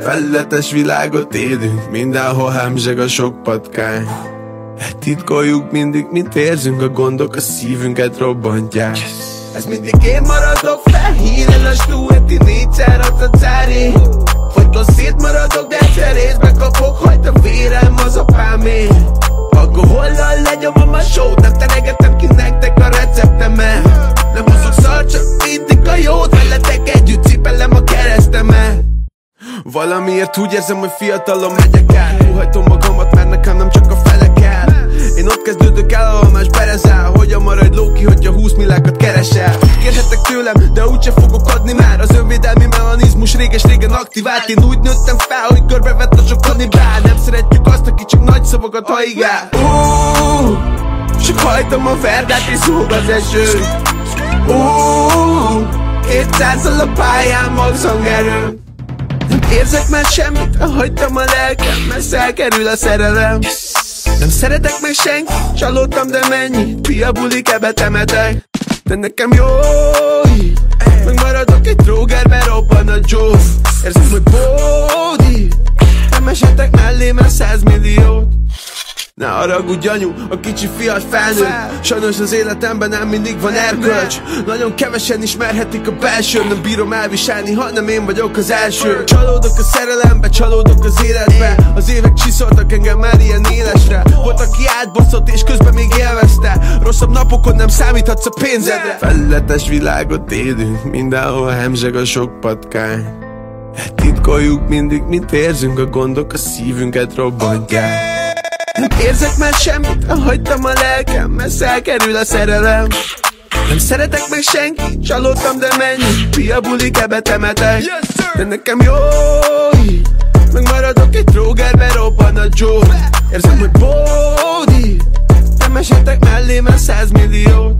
Felületes világot élünk, mindenhol hemzseg a sok patkány. Titkoljuk mindig, mint érzünk, a gondok a szívünket robbantják. Ez mindig én maradok felhíren a stúeti négyszer a cári. Folyton szétmaradok, de cserészbe kapok, hajt a vérem az apámé. Alkohollal lenyomom a sót, nem teregetem ki nektek a receptemet. Nem húzok szar, csak mindig a jót, veletek együtt cipelem a keresztemet. Valamiért úgy érzem, hogy fiatalon megyek át. Húhajtom magamat, mert nekem nem csak a fele kell. Én ott kezdődök el, ahol más berezál. Hogyan maradj Loki, hogyha 20 milliákat keresel. Kérhetek tőlem, de úgyse fogok adni már. Az önvédelmi mechanizmus réges-régen aktivált. Én úgy nőttem fel, hogy körbevett a sok kannibál. Nem szeretjük azt, aki csak nagy szavakat haigál. Csak hajtom a verdát és szúg az eső. 200-al a pályán max hangerő. Nem érzek már semmit, hagytam a lelkem, messze elkerül a szerelem. Nem szeretek meg senki, csalódtam, de mennyi pia bulik, ebbe temetek. De nekem jó így, megmaradok egy trógerbe, robban a Joe. Érzem, hogy bódi, nem esetek mellé, mert 100 milliót. Ne haragudj anyu, a kicsi fiat felnőtt. Sajnos az életemben nem mindig van erkölcs. Nagyon kevesen ismerhetik a belső. Nem bírom elviselni, ha nem én vagyok az első. Csalódok a szerelembe, csalódok az életbe. Az évek csiszoltak engem már ilyen élesre. Volt, aki átbaszott és közben még élvezte. Rosszabb napokon nem számíthatsz a pénzedre. Felületes világot élünk, mindenhol hemzseg a sok patkány. Titkoljuk mindig, mint érzünk, a gondok a szívünket robbantják. Nem érzek már semmit, hagytam a lelkem, messze elkerül a szerelem. Nem szeretek meg senki, csalódtam, de mennyi pia bulik, ebbe temetek. De nekem jó így, megmaradok egy trógerbe, robban a Joe. Érzem, hogy bódi, nem esetek mellé, mert 100 milliót.